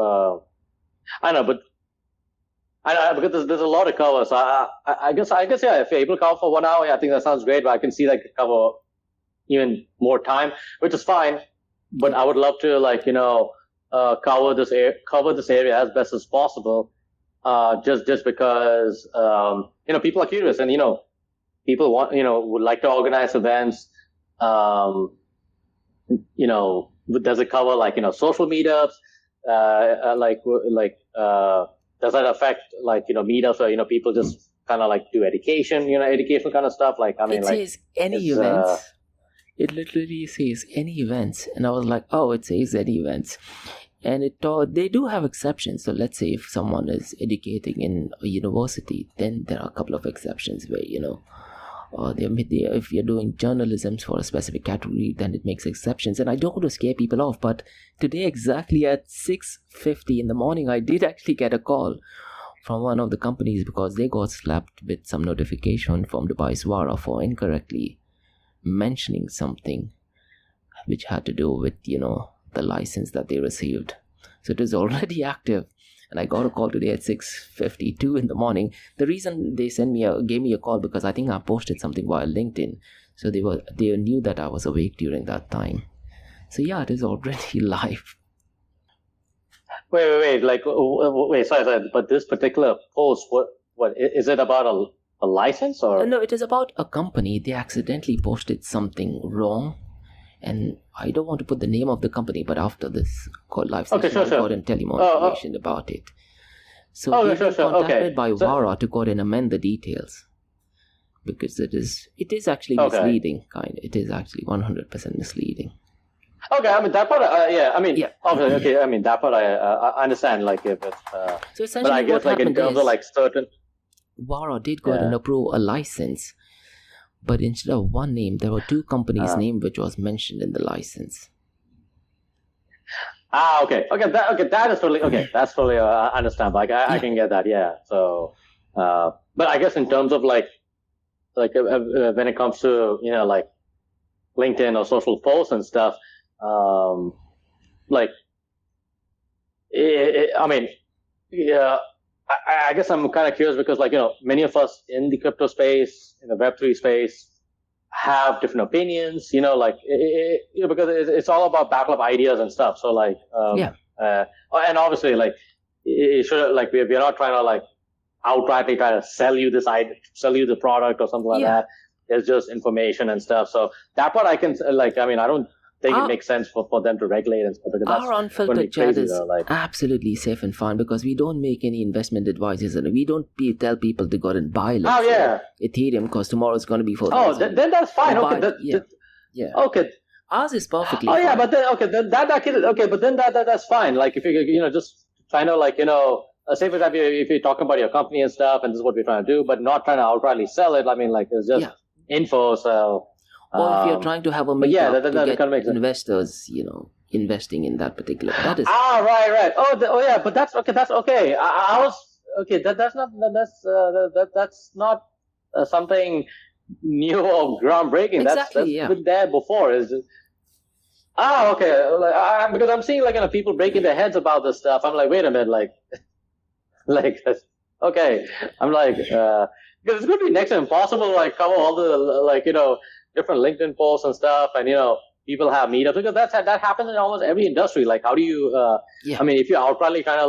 I don't know, but because there's a lot to cover, so I guess yeah, if you're able to cover for 1 hour, I think that sounds great. But I can see cover even more time, which is fine. But I would love to cover this area as best as possible, just because people are curious, and people want would like to organize events. Does it cover social meetups? Does that affect meetups where people just kind of do education, educational kind of stuff? It says any events. It literally says any events, and I was like, oh, it says any events, and they do have exceptions. So let's say if someone is educating in a university, then there are a couple of exceptions where if you're doing journalism for a specific category, then it makes exceptions. And I don't want to scare people off, but today exactly at 6:50 in the morning, I did actually get a call from one of the companies because they got slapped with some notification from Dubai's VARA for incorrectly mentioning something which had to do with the license that they received. So it is already active. And I got a call today at 6:52 in the morning. The reason they gave me a call because I think I posted something via LinkedIn. So they knew that I was awake during that time. So yeah, it is already live. Wait, sorry. But this particular post, what is it about a license or? No, it is about a company. They accidentally posted something wrong. And I don't want to put the name of the company, but after this live session, I'll go ahead and tell you more information about it. So they were contacted by VARA to go ahead and amend the details. Because it is actually misleading, It is actually 100% misleading. Okay, I mean, that part, obviously, okay, I mean, that part I understand, if it's, so essentially but I guess, in terms of, certain... VARA did go ahead and approve a license. But instead of one name, there were two companies' name which was mentioned in the license. Okay. That is totally okay. That's totally understandable. I can get that. Yeah. So, but I guess in terms of when it comes to LinkedIn or social posts and stuff, I guess I'm kind of curious because, many of us in the crypto space, in the Web3 space, have different opinions, because it's all about battle of ideas and stuff. So, and obviously, it should, we're not trying to, outrightly try to sell you the product or something like that. It's just information and stuff. So that part I can, I don't think it makes sense for them to regulate and stuff. Our Unfiltered Chat is absolutely safe and fine because we don't make any investment advices and we don't tell people to go and buy Ethereum because tomorrow is going to be $4,000. Oh, then that's fine. Okay. Ours is perfectly fine. Yeah, but then but then that's fine. If you're just trying to say for example, if you're talking about your company and stuff and this is what we're trying to do, but not trying to outrightly sell it. I mean, it's just info. So. Or if you're trying to have a meetup to get investors, investing in that particular. That is right. But that's okay. I was okay, that's not something new or groundbreaking. Exactly, that's been there before. Okay. Because I'm seeing people breaking their heads about this stuff. I'm like, wait a minute, okay. I'm like, because it's going to be next to impossible to cover all the different LinkedIn posts and stuff, and people have meetups, because that happens in almost every industry. Like, how do you? I mean, if you outrightly kind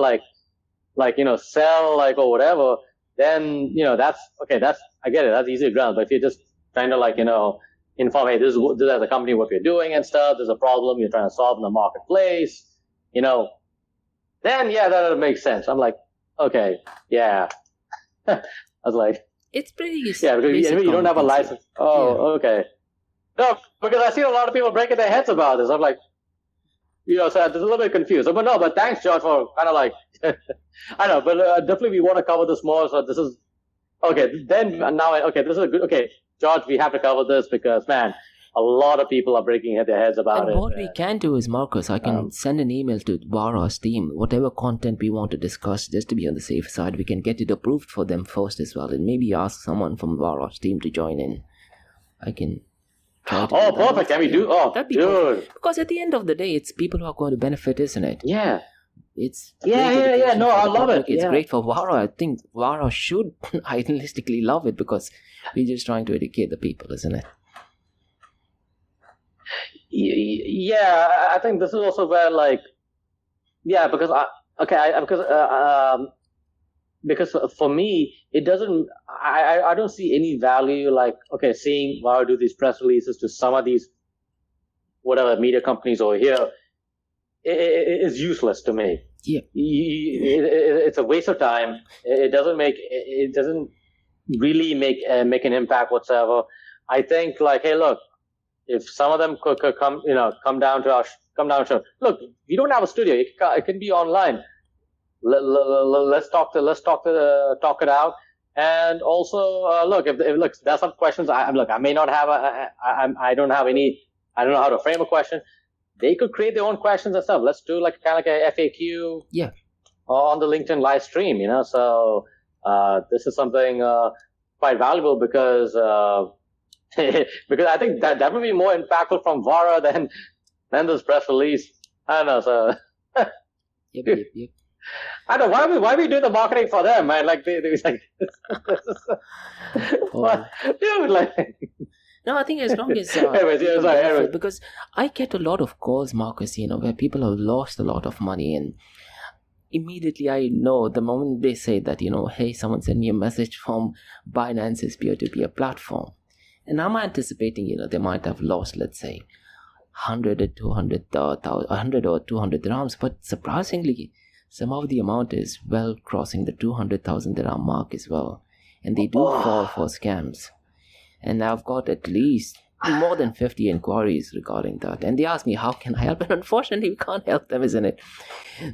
of sell or whatever, then that's okay. That's, I get it. That's easy ground. But if you're just trying to inform, hey, this as a company what we're doing and stuff. There's a problem you're trying to solve in the marketplace. Then that makes sense. I'm like, okay, yeah. I was like, it's pretty because you don't have a license. Oh, okay. No, because I see a lot of people breaking their heads about this. I'm like, so I'm a little bit confused. But thanks, George, for kind of I know, but definitely we want to cover this more. So this is okay. Then now, okay, this is a good. Okay, George, we have to cover this because, man, a lot of people are breaking their heads about it. And what we can do is, Markose, I can send an email to Vara's team, whatever content we want to discuss, just to be on the safe side. We can get it approved for them first as well, and maybe ask someone from Vara's team to join in. I can try to. Oh, perfect. Can we do? Oh, that'd be dude. Perfect. Because at the end of the day, it's people who are going to benefit, isn't it? Yeah. It's yeah. No, I love it. It's great for Vara. I think Vara should idealistically love it because we're just trying to educate the people, isn't it? Yeah, I think this is also where because for me it doesn't. I don't see any value seeing Vara do these press releases to some of these whatever media companies over here. It is useless to me. Yeah, it's a waste of time. It doesn't really make an impact whatsoever. I think hey, look, if some of them could come down to our show. Look, we don't have a studio. It can be online. Let's talk it out. And also, look, if there's some questions. I may not have I don't know how to frame a question. They could create their own questions and stuff. Let's do kind of a FAQ. Yeah. On the LinkedIn live stream, So this is something quite valuable because I think that would be more impactful from Vara than this press release. I don't know. So. Yep. I don't know why we do the marketing for them, man. They dude, No, I think as long as anyways, because I get a lot of calls, Markose, where people have lost a lot of money, and immediately I know the moment they say that, hey, someone sent me a message from Binance's peer-to-peer platform, and I'm anticipating, they might have lost, let's say, 100 or 200 dirhams, but surprisingly, somehow the amount is well crossing the 200,000 dirham mark as well, and they do fall for scams. And I've got at least more than 50 inquiries regarding that. And they ask me, how can I help? And unfortunately, we can't help them, isn't it?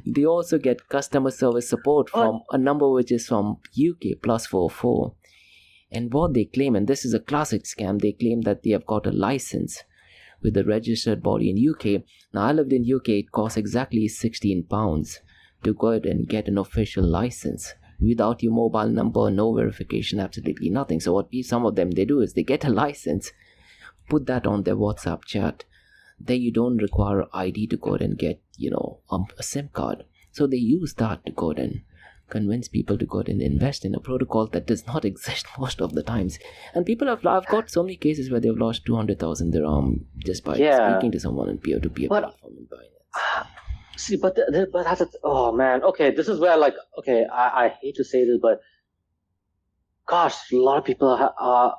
They also get customer service support from a number which is from UK +44. And what they claim, and this is a classic scam, they claim that they have got a license with a registered body in UK. Now, I lived in UK. It costs exactly £16 to go ahead and get an official license. Without your mobile number, no verification, absolutely nothing. So what some of them they do is they get a license, put that on their WhatsApp chat. Then you don't require ID to go ahead and get, a SIM card. So they use that to go ahead and convince people to go ahead and invest in a protocol that does not exist most of the times. And people I've got so many cases where they've lost 200,000 dirham just by speaking to someone on peer-to-peer platform in Binance. See, but that's oh man, okay, this is where I hate to say this, but gosh, a lot of people are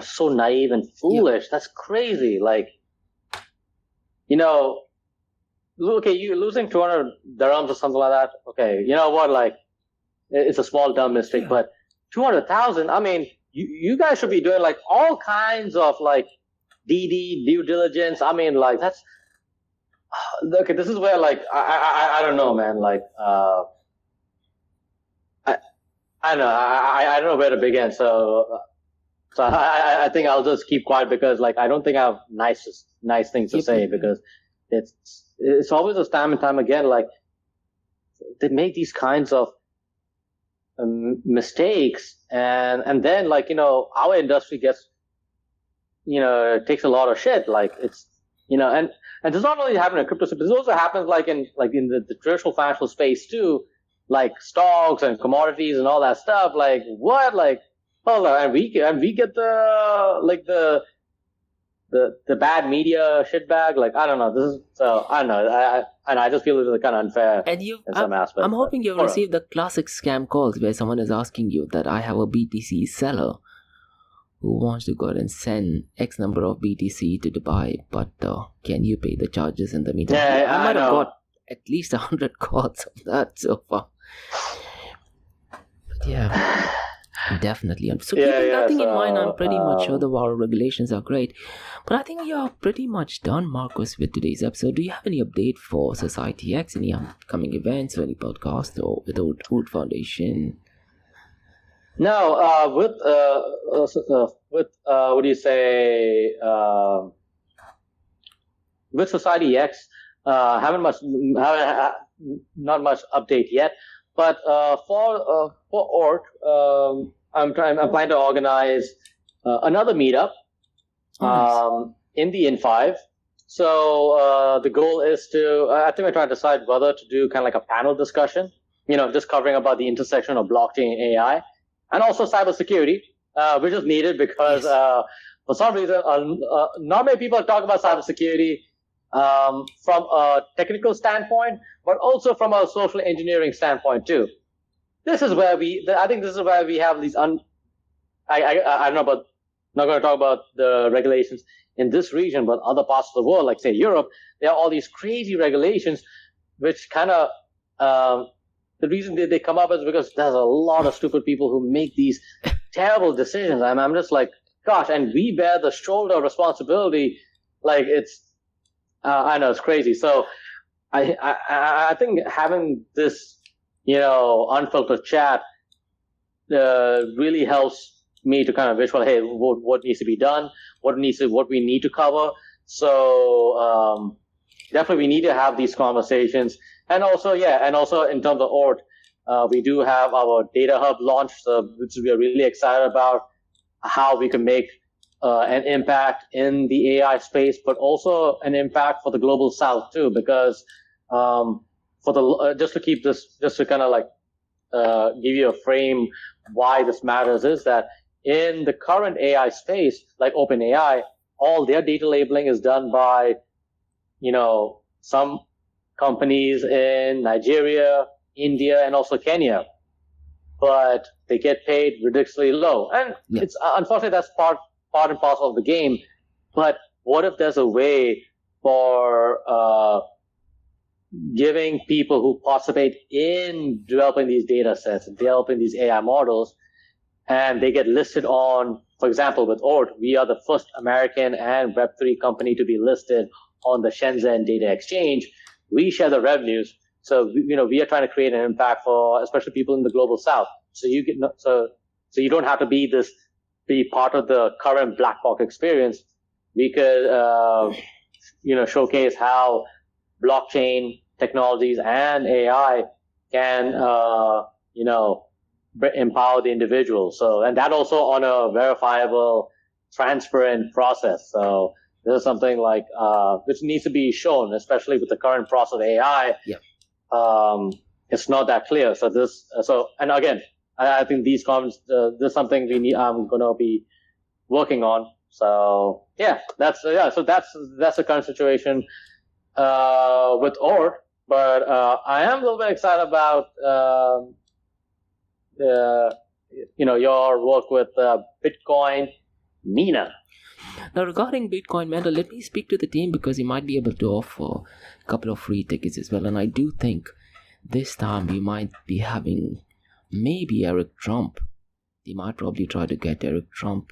so naive and foolish. Yeah. That's crazy. You losing 200 dirhams or something like that. Okay, you know what? It's a small dumb mistake, but 200,000. I mean, you guys should be doing all kinds of DD due diligence. I mean, that's. Okay, this is where I don't know, man. I don't know. I don't know where to begin. So I think I'll just keep quiet because I don't think I have nice things to say because it's always a time and time again they make these kinds of mistakes, and then like our industry gets takes a lot of shit. Like it's and this not only happen in crypto space, this also happens like in the traditional financial space too, like stocks and commodities and all that stuff. Like what? Like hold on, and we get the bad media shit bag. Like I don't know. This is I don't know. I just feel this is kind of unfair And in some aspects. I'm hoping you've received the classic scam calls where someone is asking you that I have a BTC seller who wants to go ahead and send X number of BTC to Dubai, but can you pay the charges in the meantime? Yeah, I might have got at least 100 calls of that so far. But yeah, definitely. So keeping that thing in mind, I'm pretty much sure the war regulations are great. But I think we are pretty much done, Markose, with today's episode. Do you have any update for Society X, any upcoming events or any podcast or with the Wood Foundation? No, with what do you say? With Society X, not much update yet. But for ORT, I'm planning to organize another meetup in the N5. So the goal is to I think we're trying to decide whether to do kind of like a panel discussion, just covering about the intersection of blockchain and AI. And also cybersecurity, which is needed because for some reason, not many people talk about cybersecurity from a technical standpoint, but also from a social engineering standpoint too. This is where I think this is where we have these I don't know about, not going to talk about the regulations in this region, but other parts of the world, like say Europe, there are all these crazy regulations, which kind of, the reason they come up is because there's a lot of stupid people who make these terrible decisions. I'm just like, gosh, and we bear the shoulder responsibility. Like it's, I know it's crazy. So I think having this, unfiltered chat really helps me to kind of visualize, hey, what needs to be done, what we need to cover. So definitely we need to have these conversations. And also in terms of ORT, we do have our data hub launch, which we are really excited about how we can make an impact in the AI space, but also an impact for the global South too, because just to kind of like give you a frame why this matters is that in the current AI space, like OpenAI, all their data labeling is done by, some companies in Nigeria, India, and also Kenya, but they get paid ridiculously low. And it's unfortunately that's part and parcel of the game. But what if there's a way for giving people who participate in developing these data sets, developing these AI models, and they get listed on, for example, with ORT, we are the first American and Web3 company to be listed on the Shenzhen Data Exchange. We share the revenues. So, we are trying to create an impact for especially people in the global South. So so you don't have to be part of the current black box experience. We could, showcase how blockchain technologies and AI can, empower the individual. So, and that also on a verifiable, transparent process. So this is something like, which needs to be shown, especially with the current process of AI. Yeah. It's not that clear. And again, I think these comments, this is something I'm going to be working on. So yeah, so that's the current situation, with ORT, but, I am a little bit excited about, your work with, Bitcoin Mina. Now, regarding Bitcoin Mentor, let me speak to the team because you might be able to offer a couple of free tickets as well. And I do think this time we might be having maybe Eric Trump. They might probably try to get Eric Trump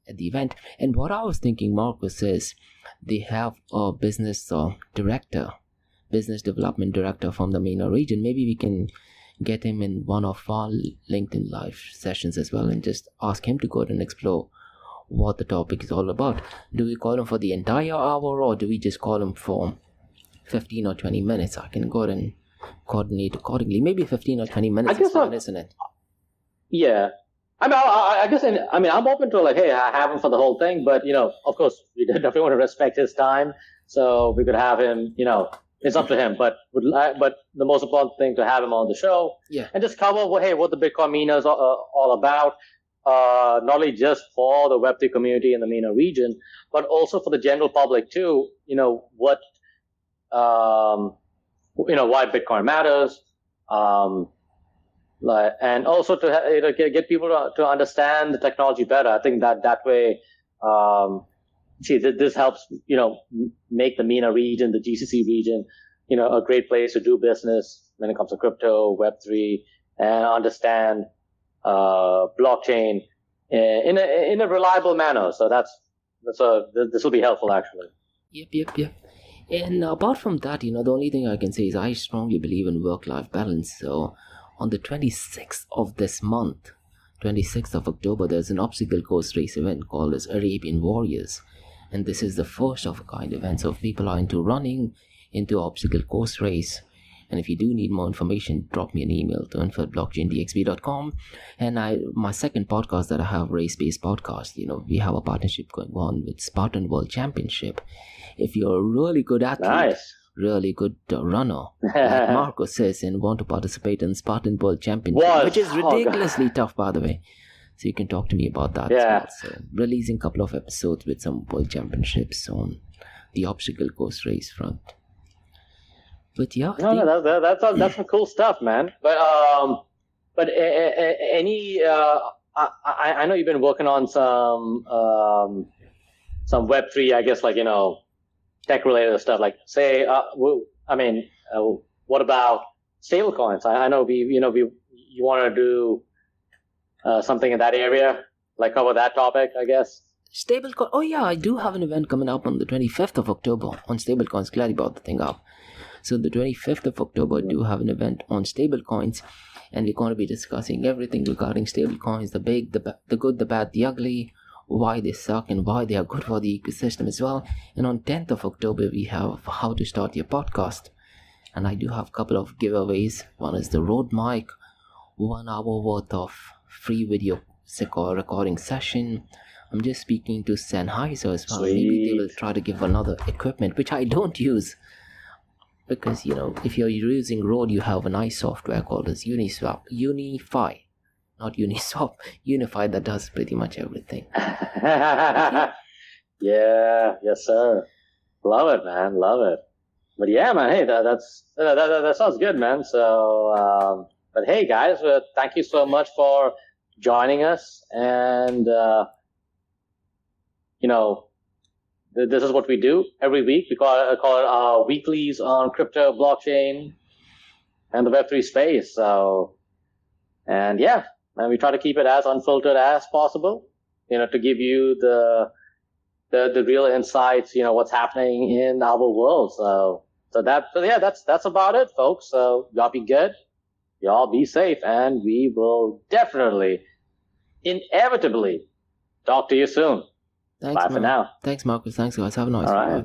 at the event. And what I was thinking, Markose, is they have a business development director from the MENA region. Maybe we can get him in one of our LinkedIn live sessions as well and just ask him to go and explore what the topic is all about. Do we call him for the entire hour or do we just call him for 15 or 20 minutes? I can go ahead and coordinate accordingly. Maybe 15 or 20 minutes is fine, isn't it? Yeah. I guess, I'm open to like, hey, I have him for the whole thing, but, of course, we definitely want to respect his time. So we could have him, it's up to him, but the most important thing to have him on the show and just cover what the Bitcoin MENA is all about. Not only just for the Web3 community in the MENA region, but also for the general public too. Why Bitcoin matters, and also to get people to understand the technology better. I think that way, this helps make the MENA region, the GCC region, a great place to do business when it comes to crypto, Web3, and understand blockchain in a reliable manner. So this will be helpful actually. Yep. And apart from that, the only thing I can say is I strongly believe in work-life balance. So on the 26th of this month, 26th of October, there's an obstacle course race event called as Arabian Warriors. And this is the first of a kind event. So if people are into running, into obstacle course race, and if you do need more information, drop me an email to info@blockchaindxb.com. And my second podcast that I have, Race-Based Podcast, we have a partnership going on with Spartan World Championship. If you're a really good athlete, really good runner, like Markose says, and want to participate in Spartan World Championship, which is ridiculously tough, by the way. So you can talk to me about that as well. So releasing a couple of episodes with some world championships on the obstacle course race front. But yeah, that's some cool stuff, man. But any I know you've been working on some Web3, I guess, like tech related stuff. Like say, what about stablecoins? I know you want to do something in that area, like cover that topic, I guess. Stablecoin. Oh yeah, I do have an event coming up on the 25th of October on stablecoins. Glad you brought the thing up. So the 25th of October, I do have an event on stablecoins, and we're going to be discussing everything regarding stablecoins: the big, the good, the bad, the ugly, why they suck, and why they are good for the ecosystem as well. And on 10th of October, we have how to start your podcast, and I do have a couple of giveaways. One is the Rode mic, 1 hour worth of free video recording session. I'm just speaking to Sennheiser as well. Sweet. Maybe they will try to give another equipment, which I don't use. Because, if you're using Rode, you have a nice software called as Unify, that does pretty much everything. Yeah, yes, sir. Love it, man. Love it. But yeah, man, hey, that sounds good, man. So, but hey, guys, thank you so much for joining us. And, this is what we do every week. We call it our weeklies on crypto, blockchain, and the Web3 space. So, and yeah, and we try to keep it as unfiltered as possible, to give you the real insights, what's happening in our world. So that's about it, folks. So y'all be good, y'all be safe, and we will definitely, inevitably, talk to you soon. Thanks, Bye for now. Thanks, Marcus. Thanks, guys. Have a nice one. All right.